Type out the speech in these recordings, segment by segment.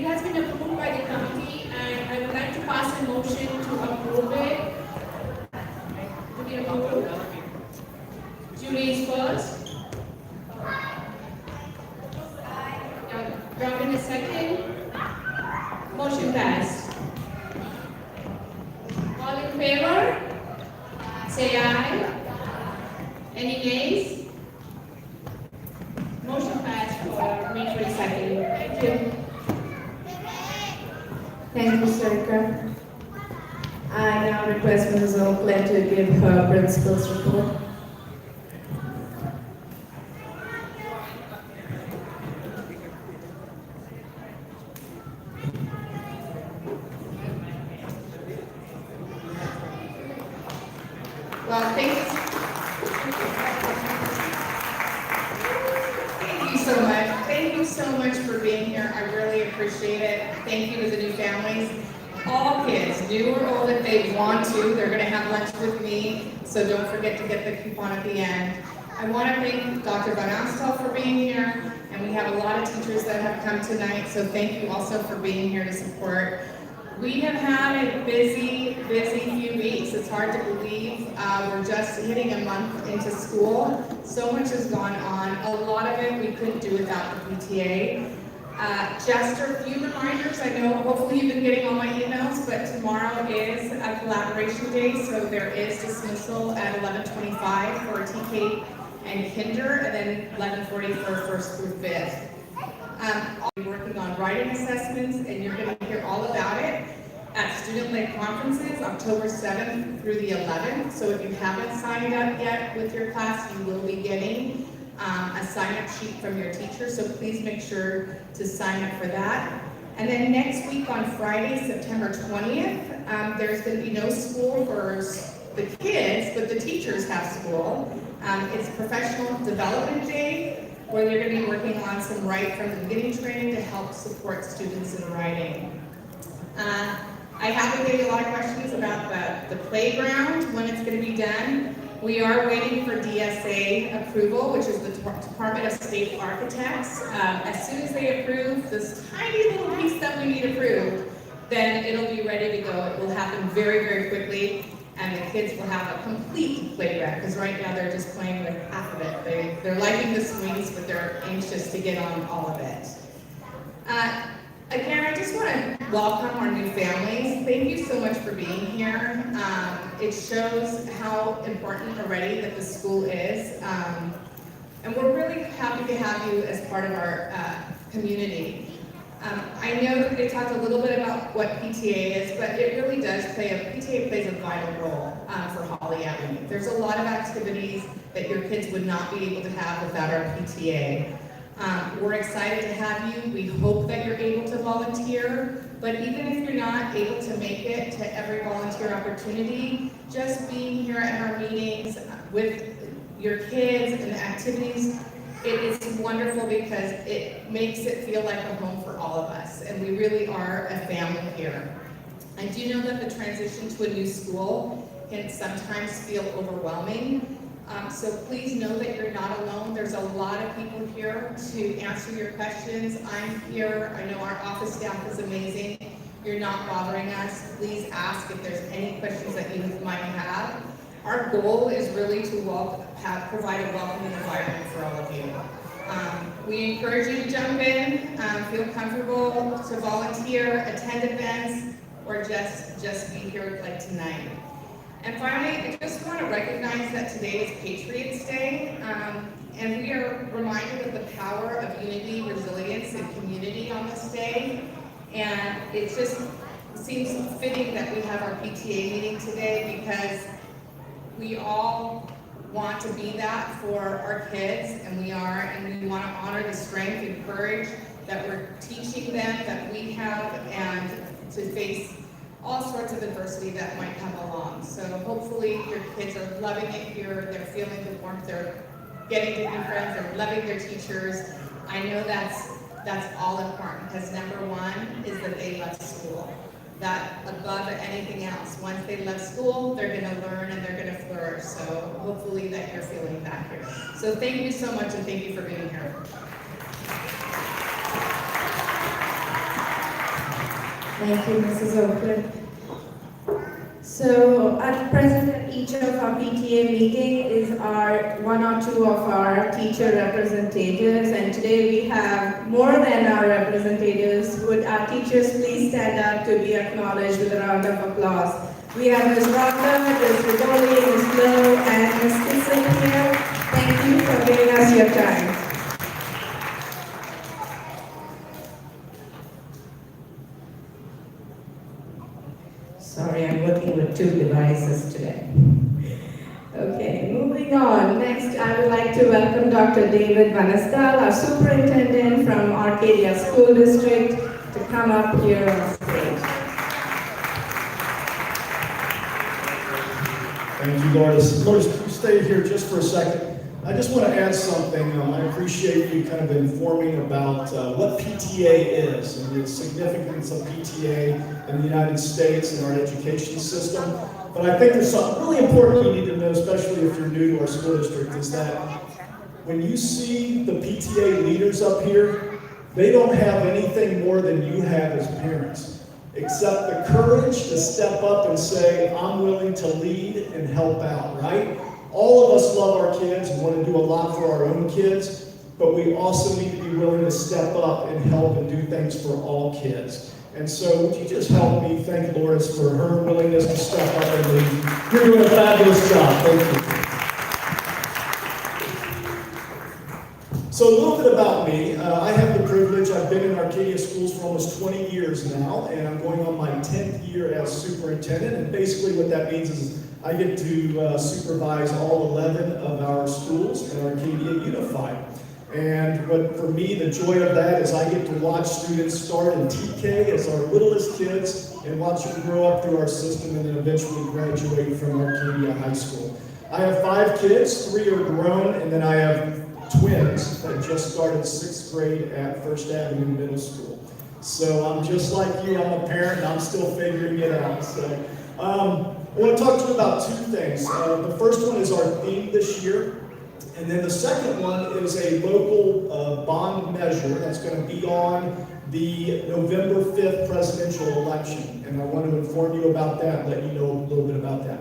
it has been approved by the committee, and I would like to pass a motion to approve it. To be approved. Julie is first. Robin is second. Motion passed. All in favor? Say aye. Any nays? Motion passed for May 22nd. Thank you. Thank you, Sarika. I now request Mrs. Oakland to give her principal's report. Well, thank you so much. Thank you so much for being here. I really appreciate it. Thank you to the new families. All kids, new or old, if they want to, they're going to have lunch with me, so don't forget to get the coupon at the end. I want to thank Dr. Van Astel for being here, and we have a lot of teachers that have come tonight, so thank you also for being here to support. We have had a busy few weeks. It's hard to believe. We're just hitting a month into school. So much has gone on. A lot of it we couldn't do without the PTA. Just a few reminders. I know hopefully you've been getting all my emails, but tomorrow is a collaboration day, so there is dismissal at 11:25 for TK and Kinder, and then 11:40 for first through fifth. I'll be working on writing assessments, and you're going to hear all about it at student-led conferences, October 7th through the 11th. So if you haven't signed up yet with your class, you will be getting a sign-up sheet from your teacher, so please make sure to sign up for that. And then next week on Friday, September 20th, there's going to be no school for the kids, but the teachers have school. It's Professional Development Day, where they're going to be working on some Write from the Beginning training to help support students in writing. I have been getting a lot of questions about the playground, when it's going to be done. We are waiting for DSA approval, which is the Department of State Architects. As soon as they approve this tiny little piece that we need approved, then it'll be ready to go. It will happen very, very quickly, and the kids will have a complete playground, because right now they're just playing with half of it. They're liking the swings, but they're anxious to get on all of it. Again, I just want to welcome our new families. Thank you so much for being here. It shows how important already that the school is. And we're really happy to have you as part of our community. I know that they talked a little bit about what PTA is, but it really does PTA plays a vital role for Holly Avenue. There's a lot of activities that your kids would not be able to have without our PTA. We're excited to have you. We hope that you're able to volunteer, but even if you're not able to make it to every volunteer opportunity, just being here at our meetings with your kids and the activities, it is wonderful because it makes it feel like a home for all of us, and we really are a family here. I do know that the transition to a new school can sometimes feel overwhelming. So please know that you're not alone. There's a lot of people here to answer your questions. I'm here. I know our office staff is amazing. You're not bothering us. Please ask if there's any questions that you might have. Our goal is really to provide a welcoming environment for all of you. We encourage you to jump in, feel comfortable to volunteer, attend events, or just be here like tonight. And finally, I just want to recognize that today is Patriots Day, and we are reminded of the power of unity, resilience, and community on this day. And it just seems fitting that we have our PTA meeting today, because we all want to be that for our kids, and we want to honor the strength and courage that we're teaching them, that we have, and to face all sorts of adversity that might come along. So hopefully your kids are loving it here, they're feeling the warmth, they're getting to be friends, they're loving their teachers. I know that's all important, because number one is that they love school. That above anything else, once they love school, they're going to learn and they're going to flourish. So hopefully that you're feeling that here. So thank you so much, and thank you for being here. Thank you, Mrs. Oakland. So at present, at each of our PTA meeting is one or two of our teacher representatives, and today we have more than our representatives. Would our teachers please stand up to be acknowledged with a round of applause? We have Ms. Rhonda, Ms. Rigoli, Ms. Lowe, and Ms. Kisson here. Thank you for giving us your time. Sorry, I'm working with two devices today. Okay, moving on. Next, I would like to welcome Dr. David Vanastal, our superintendent from Arcadia School District, to come up here on stage. Thank you, Lourdes. Lourdes, can you stay here just for a second? I just want to add something. I appreciate you kind of informing about what PTA is and the significance of PTA in the United States and our education system. But I think there's something really important you need to know, especially if you're new to our school district, is that when you see the PTA leaders up here, they don't have anything more than you have as parents, except the courage to step up and say, I'm willing to lead and help out, right? All of us love our kids and want to do a lot for our own kids, but we also need to be willing to step up and help and do things for all kids. And so would you just help me thank Lourdes for her willingness to step up and lead. You're doing a fabulous job. Thank you. So a little bit about me. I have the privilege, I've been in Arcadia schools for almost 20 years now, and I'm going on my 10th year as superintendent. And basically what that means is I get to supervise all 11 of our schools in Arcadia Unified. And what for me, the joy of that is I get to watch students start in TK as our littlest kids and watch them grow up through our system and then eventually graduate from Arcadia High School. I have 5 kids, 3 are grown, and then I have twins that just started 6th grade at First Avenue Middle School. So I'm just like you, I'm a parent and I'm still figuring it out. So I want to talk to you about 2 things. The first one is our theme this year. And then the second one is a local bond measure that's going to be on the November 5th presidential election. And I want to inform you about that, let you know a little bit about that.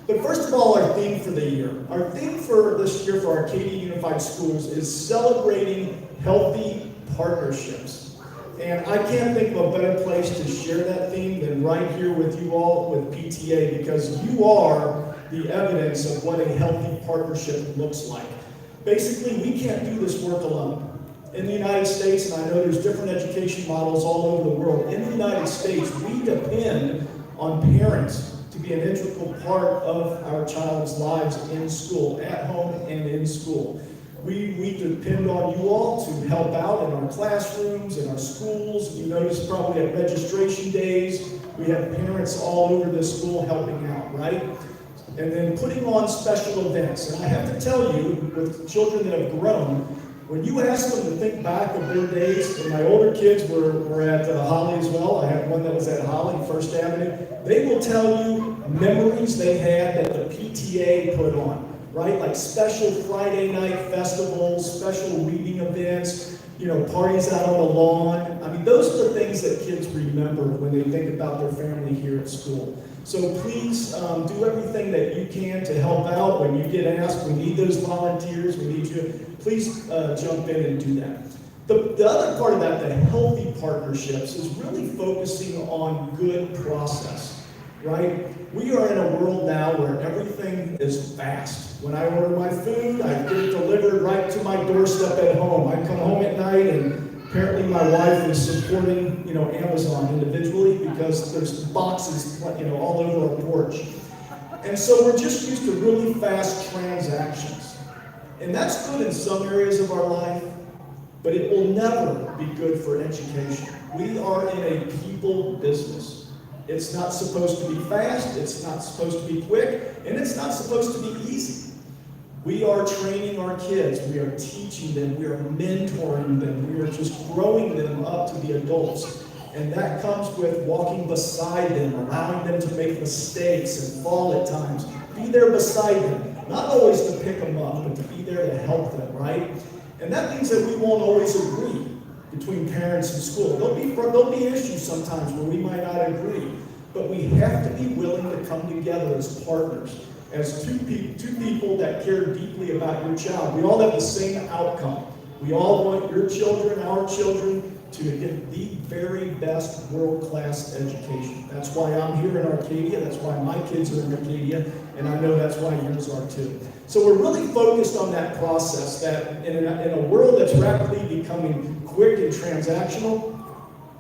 But first of all, our theme for the year. Our theme for this year for Arcadia Unified Schools is celebrating healthy partnerships. And I can't think of a better place to share that theme than right here with you all with PTA, because you are the evidence of what a healthy partnership looks like. Basically, we can't do this work alone. In the United States, and I know there's different education models all over the world, in the United States, we depend on parents to be an integral part of our child's lives in school, at home and in school. We depend on you all to help out in our classrooms, in our schools. You notice probably at registration days, we have parents all over the school helping out, right? And then putting on special events. And I have to tell you, with children that have grown, when you ask them to think back of their days, and my older kids were at Holly as well, I had one that was at Holly, First Avenue, they will tell you memories they had that the PTA put on, right? Like special Friday night festivals, special reading events, parties out on the lawn. I mean, those are the things that kids remember when they think about their family here at school. So please do everything that you can to help out. When you get asked, we need those volunteers, we need you. Please jump in and do that. The other part of that, the healthy partnerships, is really focusing on good process, right? We are in a world now where everything is fast. When I order my food, I get it delivered right to my doorstep at home. I come home at night and apparently my wife is supporting, Amazon individually because there's boxes, all over our porch. And so we're just used to really fast transactions. And that's good in some areas of our life, but it will never be good for education. We are in a people business. It's not supposed to be fast, it's not supposed to be quick, and it's not supposed to be easy. We are training our kids, we are teaching them, we are mentoring them, we are just growing them up to be adults. And that comes with walking beside them, allowing them to make mistakes and fall at times. Be there beside them, not always to pick them up, but to be there to help them, right? And that means that we won't always agree. between parents and school. There'll be issues sometimes where we might not agree, but we have to be willing to come together as partners, as two people that care deeply about your child. We all have the same outcome. We all want your children, our children, to get the very best world-class education. That's why I'm here in Arcadia, that's why my kids are in Arcadia, and I know that's why yours are too. So we're really focused on that process, that in a world that's rapidly becoming quick and transactional,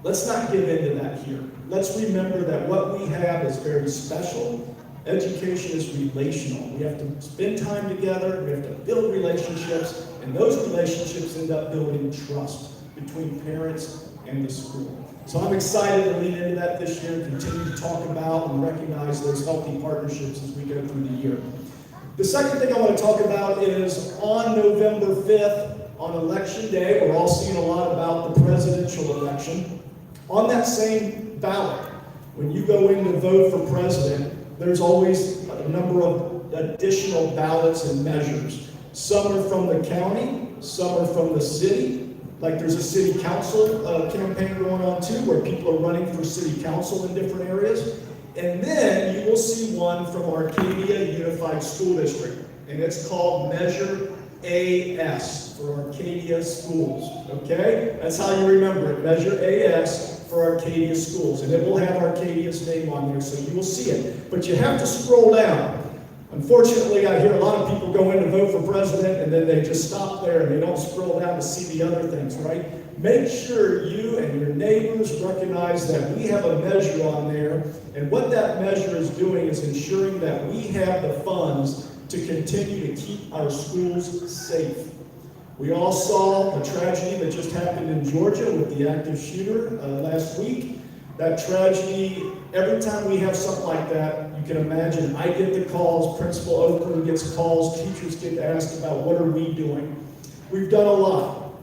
let's not give in to that here. Let's remember that what we have is very special. Education is relational. We have to spend time together, we have to build relationships, and those relationships end up building trust between parents and the school. So I'm excited to lean into that this year and continue to talk about and recognize those healthy partnerships as we go through the year. The second thing I want to talk about is on November 5th, on Election Day, we're all seeing a lot about the presidential election. On that same ballot, when you go in to vote for president, there's always a number of additional ballots and measures. Some are from the county, some are from the city. Like there's a city council campaign going on too, where people are running for city council in different areas. And then you will see one from Arcadia Unified School District, and it's called Measure AS for Arcadia Schools, okay? That's how you remember it, Measure AS for Arcadia Schools, and it will have Arcadia's name on there, so you will see it. But you have to scroll down. Unfortunately, I hear a lot of people go in to vote for president, and then they just stop there, and they don't scroll down to see the other things, right? Make sure you and your neighbors recognize that we have a measure on there, and what that measure is doing is ensuring that we have the funds to continue to keep our schools safe. We all saw the tragedy that just happened in Georgia with the active shooter last week. That tragedy, every time we have something like that, you can imagine, I get the calls, Principal Oakland gets calls, teachers get asked about what are we doing. We've done a lot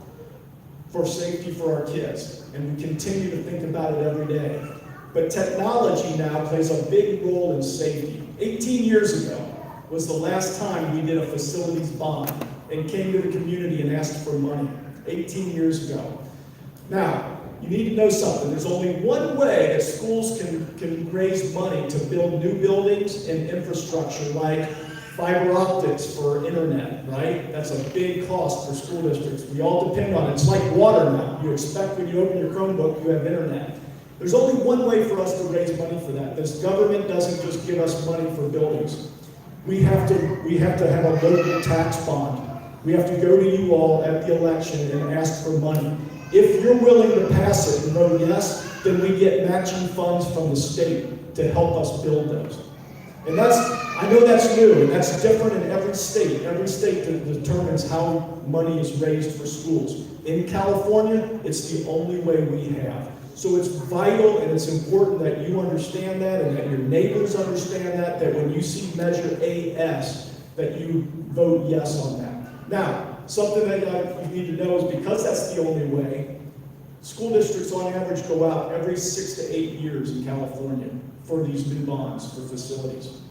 for safety for our kids, and we continue to think about it every day. But technology now plays a big role in safety. 18 years ago was the last time we did a facilities bond and came to the community and asked for money. 18 years ago. Now, you need to know something. There's only one way that schools can raise money to build new buildings and infrastructure, like fiber optics for internet, right? That's a big cost for school districts. We all depend on it. It's like water now. You expect when you open your Chromebook, you have internet. There's only one way for us to raise money for that. This government doesn't just give us money for buildings. We have to have a local tax bond. We have to go to you all at the election and ask for money. If you're willing to pass it and vote yes, then we get matching funds from the state to help us build those. And I know that's new, and that's different in every state. Every state determines how money is raised for schools. In California, it's the only way we have. So it's vital and it's important that you understand that and that your neighbors understand that when you see Measure AS, that you vote yes on that. Now, something that you need to know is because that's the only way, school districts on average go out every 6 to 8 years in California for these new bonds for facilities.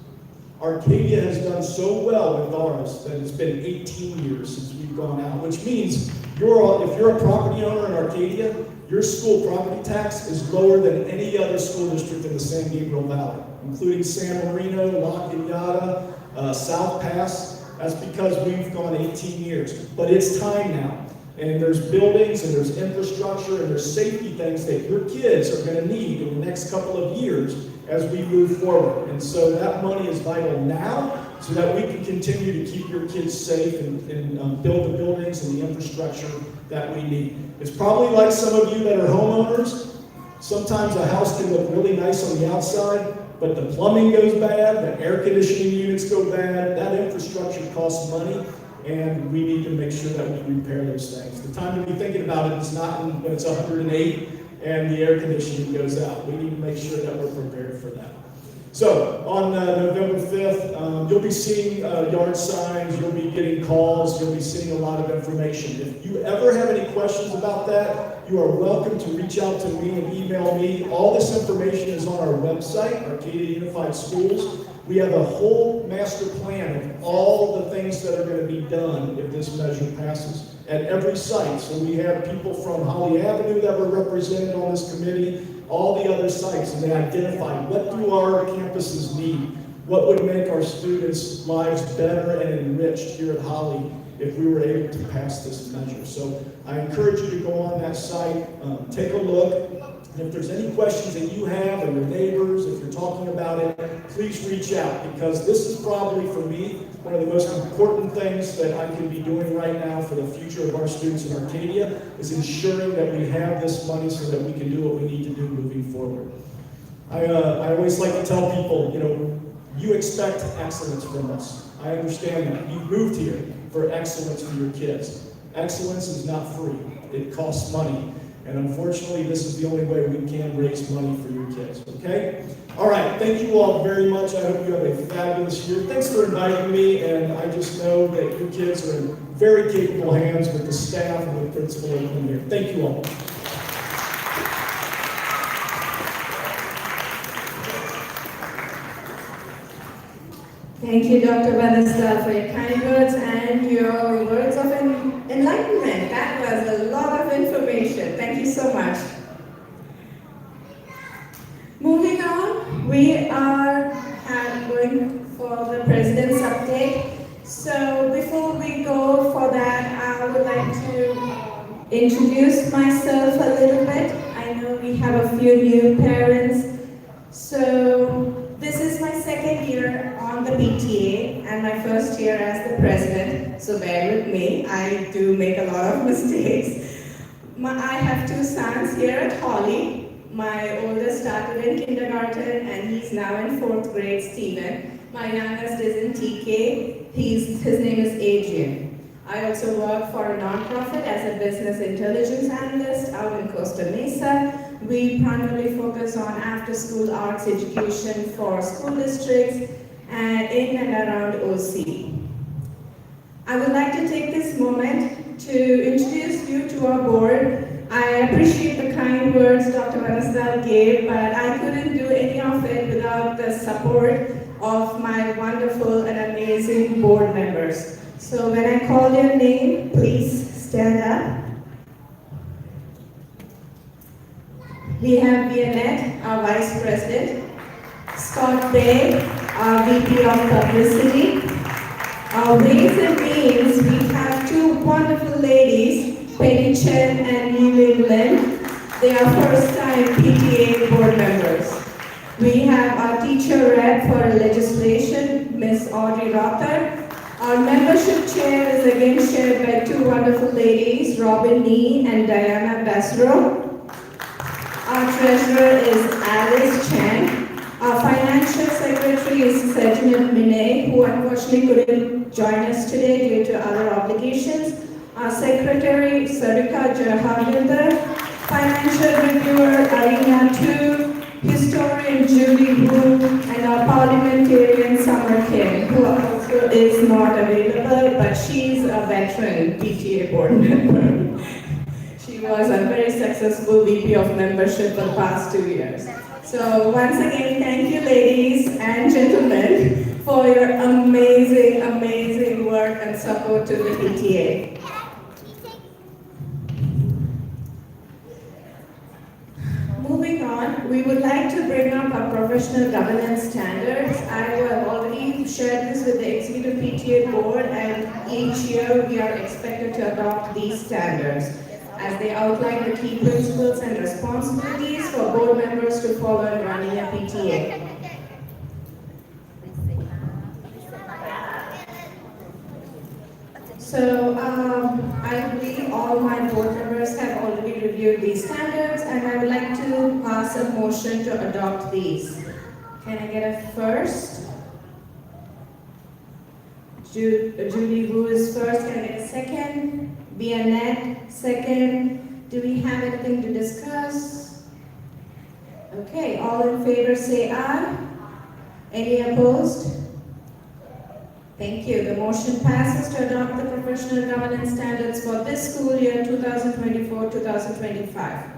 Arcadia has done so well with ours that it's been 18 years since we've gone out, which means if you're a property owner in Arcadia, your school property tax is lower than any other school district in the San Gabriel Valley, including San Marino, La Cañada, South Pass. That's because we've gone 18 years. But it's time now. And there's buildings and there's infrastructure and there's safety things that your kids are going to need in the next couple of years as we move forward. And so that money is vital now so that we can continue to keep your kids safe and build the buildings and the infrastructure that we need. It's probably like some of you that are homeowners. Sometimes a house can look really nice on the outside, but the plumbing goes bad, the air conditioning units go bad, that infrastructure costs money, and we need to make sure that we repair those things. The time to be thinking about it is not when it's 108 and the air conditioning goes out. We need to make sure that we're prepared for that. So, on November 5th, you'll be seeing yard signs, you'll be getting calls, you'll be seeing a lot of information. If you ever have any questions about that, you are welcome to reach out to me and email me. All this information is on our website, Arcadia Unified Schools. We have a whole master plan of all the things that are going to be done if this measure passes at every site. So we have people from Holly Avenue that were represented on this committee, all the other sites, and they identified what do our campuses need, what would make our students' lives better and enriched here at Holly if we were able to pass this measure. So I encourage you to go on that site, take a look. And if there's any questions that you have or your neighbors, if you're talking about it, please reach out, because this is probably, for me, one of the most important things that I can be doing right now for the future of our students in Arcadia, is ensuring that we have this money so that we can do what we need to do moving forward. I always like to tell people, you expect excellence from us. I understand that. You've moved here for excellence for your kids. Excellence is not free. It costs money. And unfortunately, this is the only way we can raise money for your kids, okay? All right, thank you all very much. I hope you have a fabulous year. Thanks for inviting me, and I just know that your kids are in very capable hands with the staff and the principal in here. Thank you all. Thank you, Dr. Vanessa, for your kind words and your words of enlightenment. That was a lot of information. Thank you so much. Moving on, we are going for the President's update. So before we go for that, I would like to introduce myself a little bit. I know we have a few new parents. So this is my second year on the PTA and my first year as the president, so bear with me, I do make a lot of mistakes. I have two sons here at Holly. My oldest started in kindergarten and he's now in 4th grade, Stephen. My youngest is in TK, his name is Adrian. I also work for a nonprofit as a business intelligence analyst out in Costa Mesa. We primarily focus on after-school arts education for school districts and in and around OC. I would like to take this moment to introduce you to our board. I appreciate the kind words Dr. Vanessa gave, but I couldn't do any of it without the support of my wonderful and amazing board members. So when I call your name, please stand up. We have Vianette, our Vice President, Scott Bay, our VP of Publicity. Our Ways and Means, we have two wonderful ladies, Peggy Chen and Yulin Lin. They are first-time PTA board members. We have our teacher rep for legislation, Miss Audrey Rother. Our membership chair is again shared by two wonderful ladies, Robin Nee and Diana Basro. Our treasurer is Alice Chan. Our financial secretary is Sajinat Minay, who unfortunately couldn't join us today due to other obligations. Our secretary, Sarika Jahavinder. Financial reviewer, Arina Tu. Historian, Julie Wu. And our parliamentarian, Summer Kim, who also is not available, but she's a veteran PTA board member. She was a very successful VP of membership for the past 2 years. So once again, thank you ladies and gentlemen for your amazing, amazing work and support to the PTA. Moving on, we would like to bring up our professional governance standards. I have already shared this with the Executive PTA Board, and each year we are expected to adopt these standards, as they outline the key principles and responsibilities for board members to follow in running a PTA. So I believe all my board members have already reviewed these standards, and I would like to pass a motion to adopt these. Can I get a first? Julie Wu is first. Can I get a second? Vianette, second. Do we have anything to discuss? Okay, all in favor say aye. Any opposed? Thank you. The motion passes to adopt the professional governance standards for this school year 2024-2025.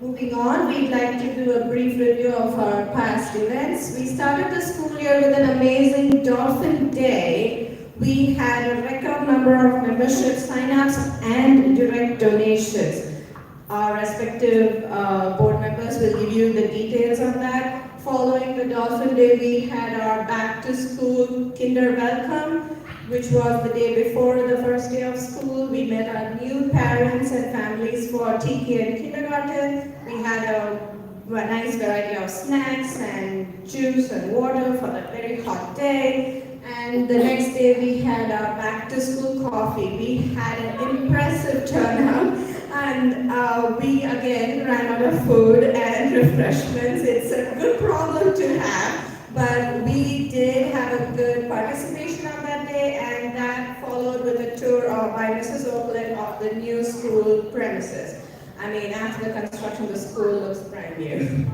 Moving on, we'd like to do a brief review of our past events. We started the school year with an amazing Dolphin Day. We had a record number of membership sign-ups and direct donations. Our respective board members will give you the details on that. Following the Dolphin Day, we had our back to school kinder welcome, which was the day before the first day of school. We met our new parents and families for TK and kindergarten. We had a nice variety of snacks and juice and water for that very hot day. And the next day we had our back to school coffee. We had an impressive turnout and we again ran out of food and refreshments. It's a good problem to have, but we did have a good participation on that day, and that followed with a tour by Mrs. Oakland of the new school premises. I mean, after the construction, the school looks brand new.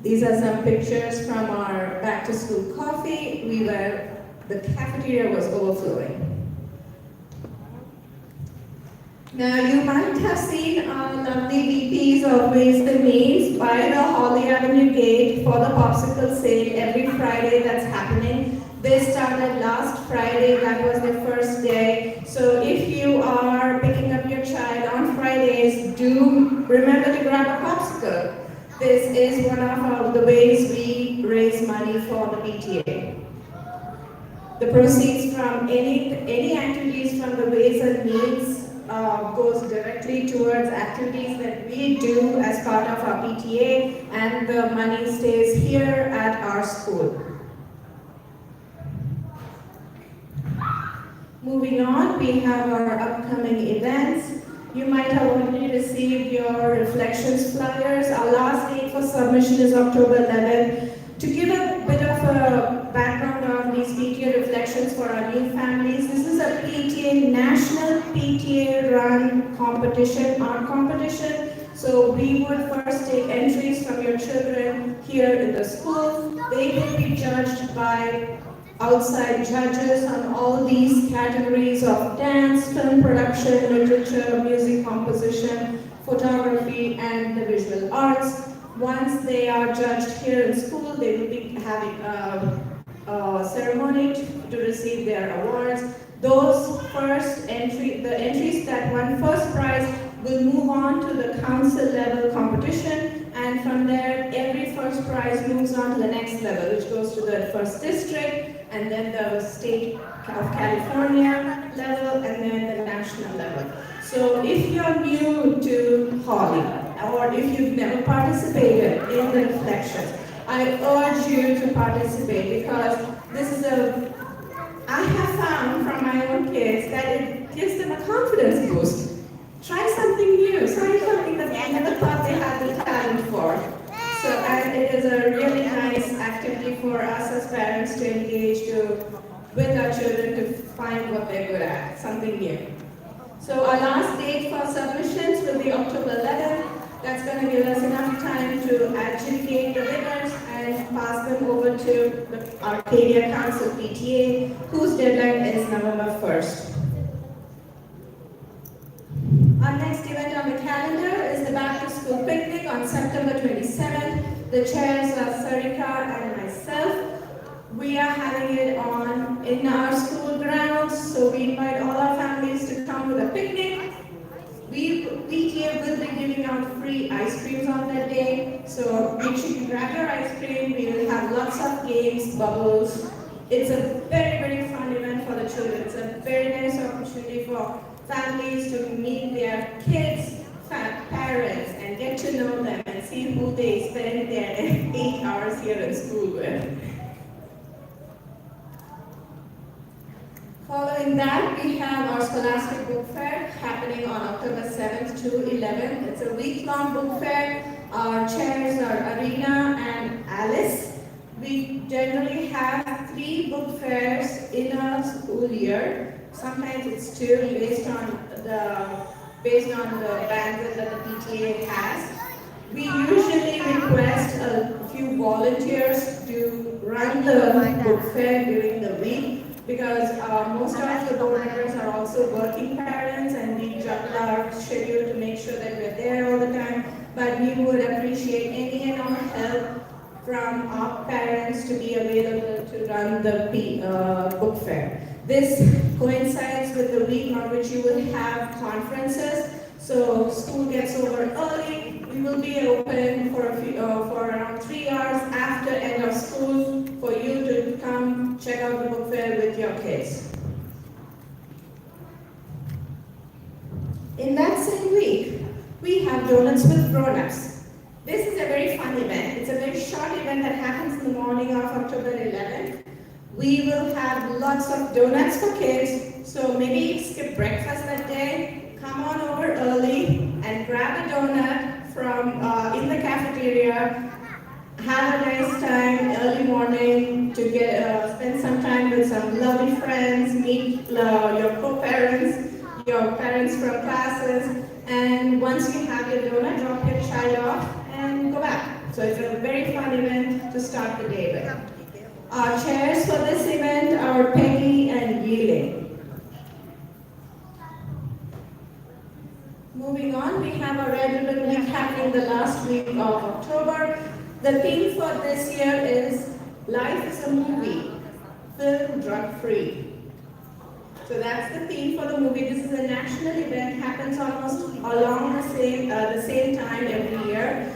These are some pictures from our back to school coffee. The cafeteria was overflowing. Now you might have seen our lovely VPs of Ways and Means by the Holly Avenue gate for the popsicle sale every Friday that's happening. They started last Friday, that was the first day. So if you are picking up your child on Fridays, do remember to grab a popsicle. This is one of the ways we raise money for the PTA. The proceeds from any activities from the Ways and Means goes directly towards activities that we do as part of our PTA, and the money stays here at our school. Moving on, we have our upcoming events. You might have already received your reflections flyers. Our last date for submission is October 11th. To give a bit of a background on these PTA reflections for our new families, this is a PTA, national PTA run competition, art competition. So we would first take entries from your children here in the school. They will be judged by outside judges on all these categories of dance, film production, literature, music composition, photography, and the visual arts. Once they are judged here in school, they will be having a ceremony to receive their awards. Those the entries that won first prize will move on to the council level competition, and from there every first prize moves on to the next level, which goes to the first district, and then the state of California level, and then the national level. So if you're new to Holly, or if you've never participated in the reflections, I urge you to participate, because I have found from my own kids that it gives them a confidence boost. Try something new, try something that they never thought they had the talent for. So, and it is a really nice activity for us as parents to engage with our children to find what they're good at, something new. So our last date for submissions will be October 11th. That's going to give us enough time to adjudicate the winners and pass them over to the Arcadia Council PTA, whose deadline is November 1st. Our next event on the calendar is the Back to School Picnic on September 27th. The chairs are Sarika and myself. We are having it in our school grounds, so we invite all our families to come with a picnic. PTA will be giving out free ice creams on that day, so make sure you grab your ice cream. We will have lots of games, bubbles. It's a very, very fun event for the children. It's a very nice opportunity for families to meet their kids, parents, and get to know them and see who they spend their 8 hours here in school with. Following that, we have our Scholastic Book Fair happening on October 7th to 11th. It's a week-long book fair. Our chairs are Arena and Alice. We generally have 3 book fairs in a school year. Sometimes it's 2 based on the bandwidth that the PTA has. We usually request a few volunteers to run the book fair during the week. because most of the board members are also working parents and we juggle our schedule to make sure that we're there all the time. But we would appreciate any and all help from our parents to be available to run the book fair. This coincides with the week on which you will have conferences. So school gets over early. We will be open for around 3 hours after end of school for you to come check out the book fair with your kids. In that same week, we have Donuts with Grown-ups. This is a very fun event. It's a very short event that happens in the morning of October 11th. We will have lots of donuts for kids, so maybe skip breakfast that day, come on over early and grab a donut from in the cafeteria, have a nice time early morning to get spend some time with some lovely friends, meet your co-parents, your parents from classes, and once you have your donut, drop your child off and go back. So it's a very fun event to start the day with. Our chairs for this event are Peggy and Yeeling. Moving on, we have our Red Ribbon Week happening the last week of October. The theme for this year is Life is a Movie, Film Drug-Free. So that's the theme for the movie. This is a national event, happens almost along the same time every year.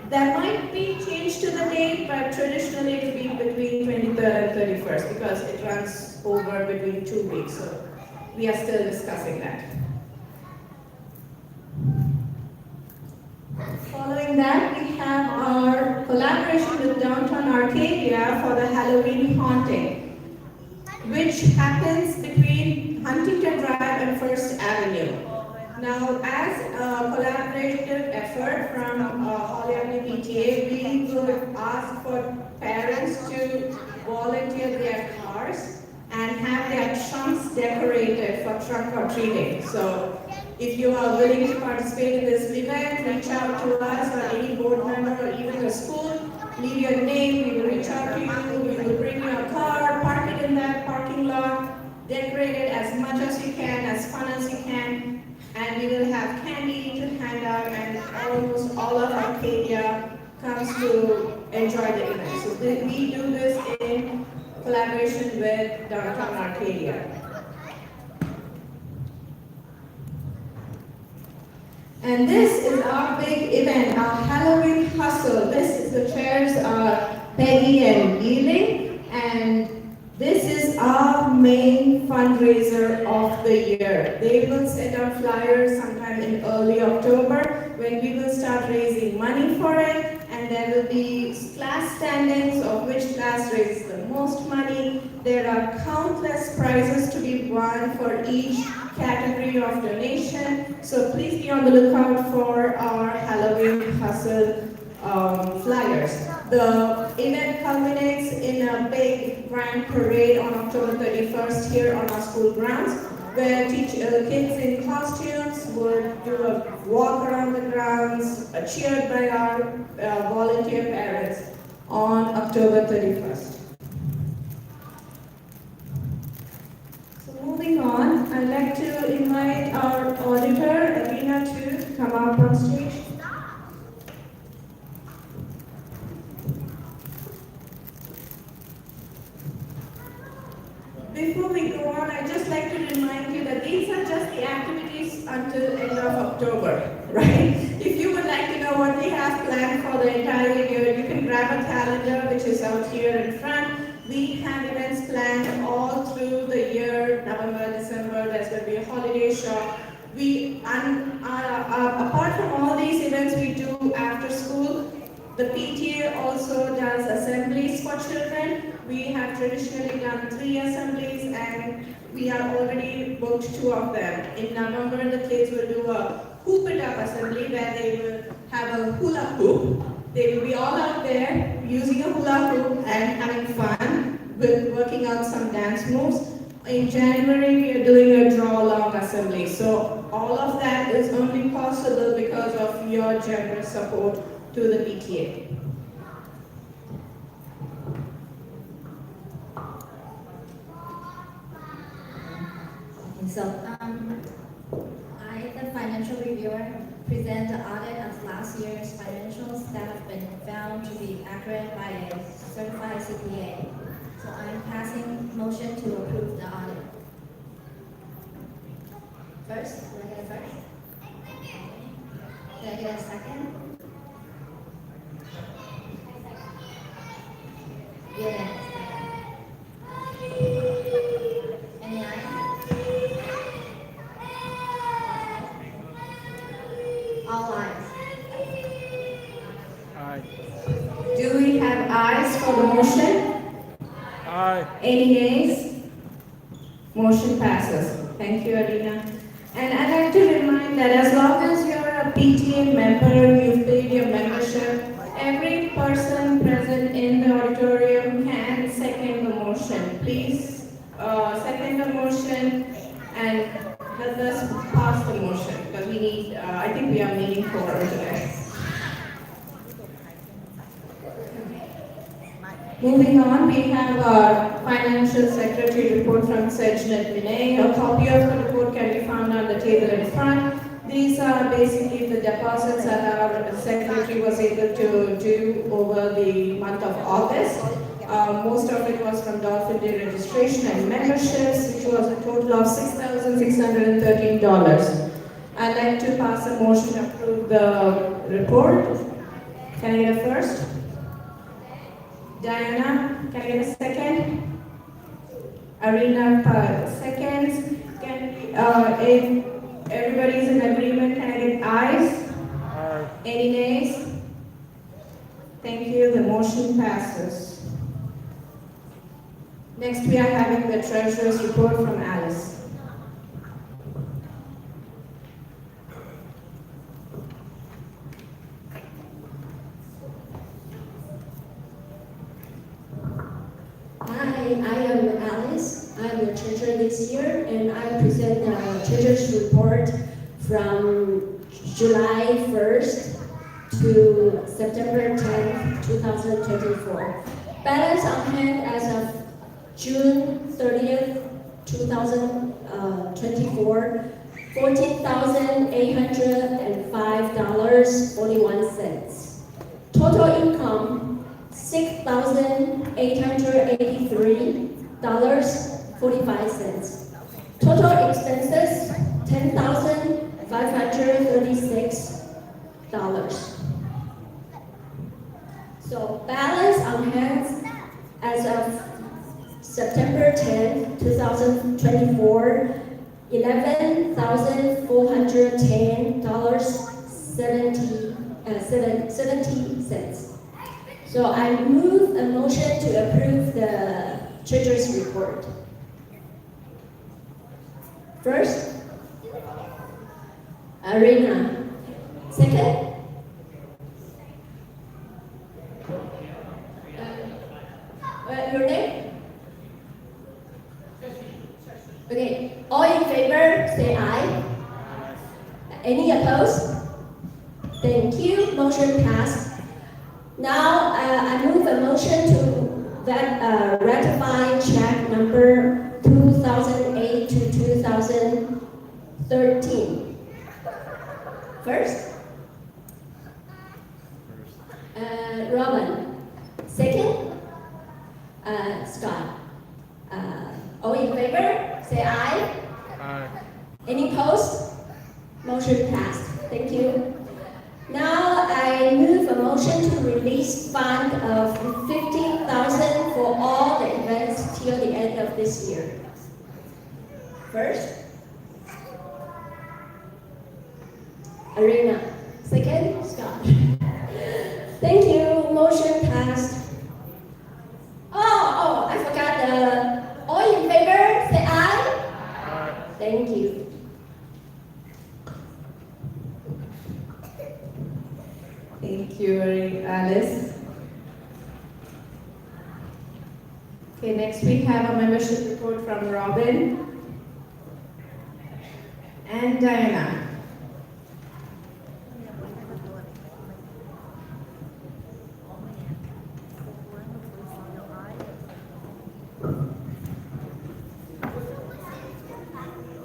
That might be changed to the date, but traditionally it will be between 23rd and 31st because it runs over between 2 weeks. So we are still discussing that. Following that, we have our collaboration with Downtown Arcadia for the Halloween haunting, which happens between Huntington Drive and First Avenue. Now, as a collaborative effort from Holly Avenue PTA, we would ask for parents to volunteer their cars and have their trunks decorated for trunk or treating. So, if you are willing to participate in this event, reach out to us or any board member or even the school. Leave your name, we will reach out to you, we will bring your car, park it in that parking lot, decorate it as much as you can, as fun as you can, and we will have candy to hand out, and almost all of Arcadia comes to enjoy the event. So we do this in collaboration with Downtown Arcadia. And this is our big event, our Halloween hustle. This is the chairs are Peggy and Yeeling, and this is our main fundraiser of the year. They will send out flyers sometime in early October when we will start raising money for it, and there will be class standings of which class raises the most money. There are countless prizes to be won for each category of donation. So please be on the lookout for our Halloween hustle flyers. The event culminates in a big grand parade on October 31st here on our school grounds, where kids in costumes would do a walk around the grounds, cheered by our volunteer parents on October 31st. So moving on, I'd like to invite our auditor, Alina, to come up on stage. Before we go on, I'd just like to remind you that these are just the activities until end of October, right? If you would like to know what we have planned for the entire year, you can grab a calendar which is out here in front. We have events planned all through the year, November, December, there's going to be a holiday shop. Apart from all these events we do after school, the PTA also does assemblies for children. We have traditionally done 3 assemblies and we are already booked 2 of them. In November, the kids will do a hoop it up assembly where they will have a hula hoop. They will be all out there using a hula hoop and having fun with working out some dance moves. In January, we are doing a draw along assembly. So all of that is only possible because of your generous support to the PTA. And so, I, the financial reviewer, present the audit of last year's financials that have been found to be accurate by a certified CPA. So I'm passing motion to approve the audit. First, do I get a first? Do I get a second? Yeah. Any ayes? All ayes. Aye. Do we have ayes for the motion? Aye. Any nays? Motion passes. Thank you, Arina. And I'd like to remind that as long as you're a PTA member, you've paid your membership, every person present in the auditorium can second the motion. Please second the motion and help us pass the motion because we need, I think we are meeting for today. Moving on, we have our Financial Secretary report from Sejnet Vinay. A copy of the report can be found on the table in front. These are basically the deposits that our secretary was able to do over the month of August. Most of it was from Dolphin Day registration and memberships, which was a total of $6,613. I'd like to pass a motion to approve the report. Can I get a first? Diana, can I get a second? Arina, seconds. Can if everybody's in agreement, can I get ayes? Aye. Any nays? Thank you, the motion passes. Next, we are having the treasurer's report from Alice. Hi, I am Alice. I'm the treasurer this year, and I present the treasurer's report from July 1st to September 10th, 2024. Balance on hand as of June 30th, 2024, $14,805.41. Total income, $6,883.45. Total expenses, $10,536. So balance on hand as of September 10, 2024, $11,410.70. So I move a motion to approve the treasurer's report. First, Arina. Second, your name? Okay, all in favor, say aye. Any opposed? Thank you, motion passed. Now, I move a motion to ratify check number 2008 to 2013. First, Robin. Second, Scott. All in favor, say aye. Aye. Any opposed? Motion passed. Thank you. Now I move a motion to release fund of $15,000 for all the events till the end of this year. First, Arina. Second, Scott. Thank you. Motion passed. Oh, I forgot the. All in favor, say aye. Aye. Thank you. Thank you, Alice. Okay, next we have a membership report from Robin and Diana.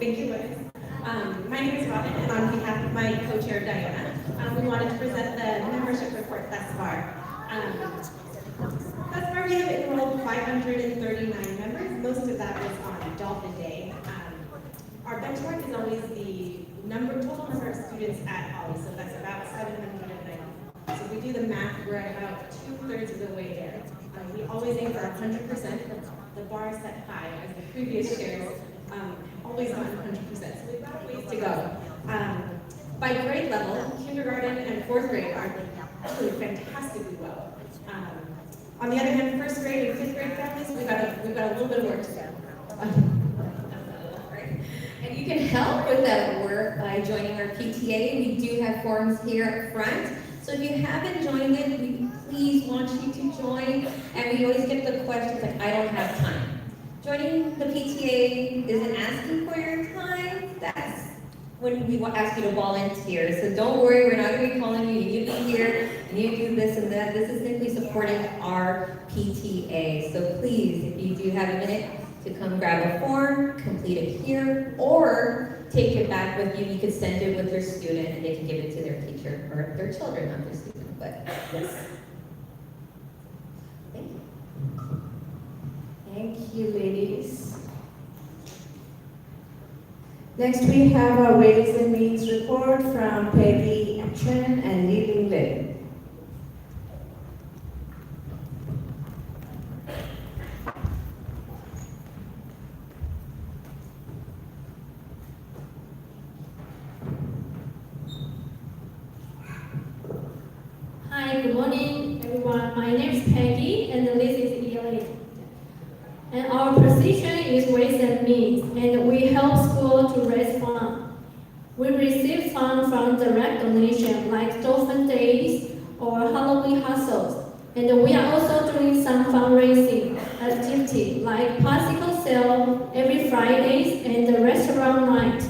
Thank you, Liz. My name is Robin, and on behalf of my co-chair Diana, we wanted to present the membership report thus far. Thus far, we have enrolled 539 members. Most of that was on Dolphin Day. Our benchmark is always the total number of students at Holly, so that's about 790. So if we do the math, we're about 2/3 of the way there. We always aim for 100%. The bar is set high, as the previous chairs always on 100%. So we've got a ways to go. By grade level, kindergarten and fourth grade are doing fantastically well. On the other hand, first grade and fifth grade families, we've got a little bit of work to do. And you can help with that work by joining our PTA. We do have forms here up front. So if you haven't joined it, we please want you to join. And we always get the questions like, I don't have time. Joining the PTA isn't asking for your time. That's when we ask you to volunteer. So don't worry, we're not going to be calling you. You need to be here, and you do this and that. This is simply supporting our PTA. So please, if you do have a minute to come grab a form, complete it here, or take it back with you. You could send it with your student, and they can give it to their teacher or their children, not their student. But yes. Thank you. Thank you, ladies. Next, we have our Ways and Means report from Peggy Chen and Li Lin. Hi, good morning, everyone. My name is Peggy, and this is Elaine. And our position is Ways and Means, and we help school to raise funds. We receive funds from direct donation, like Dolphin Days or Halloween hustles. And we are also doing some fundraising activity, like bicycle sale every Fridays and the restaurant night.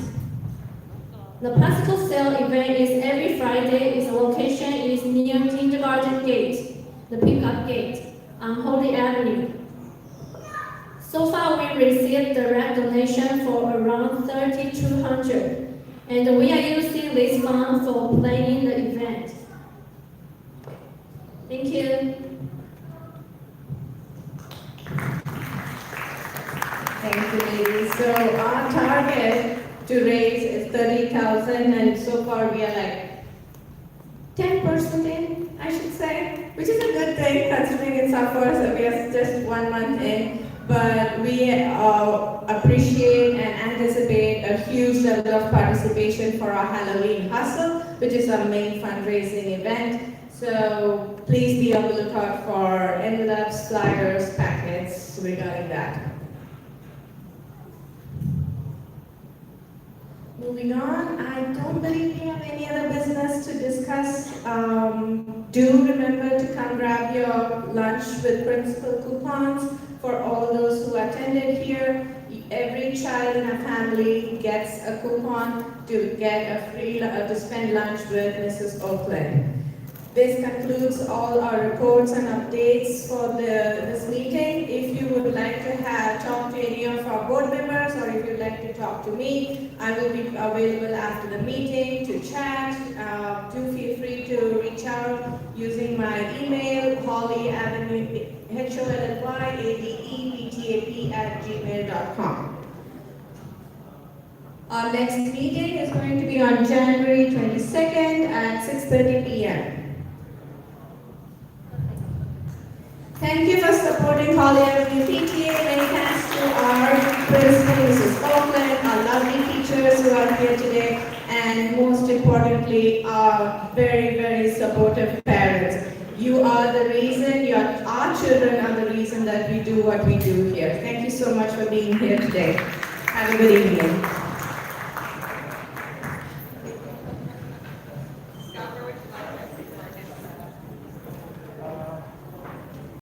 The bicycle sale event is every Friday. Its location is near Kindergarten Gate, the pickup gate on Holy Avenue. So far, we received direct donation for around 3,200, and we are using this fund for planning the event. Thank you. Thank you, ladies. So our target to raise is 30,000, and so far we are like 10% in, I should say, which is a good thing considering it's our first, so we are just 1 month in. But we appreciate and anticipate a huge level of participation for our Halloween hustle, which is our main fundraising event. So please be on the lookout for envelopes, flyers, packets regarding that. Moving on, I don't believe we have any other business to discuss. Do remember to come grab your lunch with principal coupons for all those who attended here. Every child in a family gets a coupon to get a free to spend lunch with Mrs. Oakland. This concludes all our reports and updates for this meeting. If you would like to talk to any of our board members, or if you'd like to talk to me, I will be available after the meeting to chat. Do feel free to reach out using my email, hollyavenue, HOLLYADEPTAP@gmail.com. Our next meeting is going to be on January 22nd at 6:30 p.m. Thank you for supporting Holly Avenue PTA. Many thanks to our principal, Mrs. Oakland, our lovely teachers who are here today, and most importantly, our very, very supportive parents. You are the reason, our children are the reason that we do what we do here. Thank you so much for being here today. Have a good evening.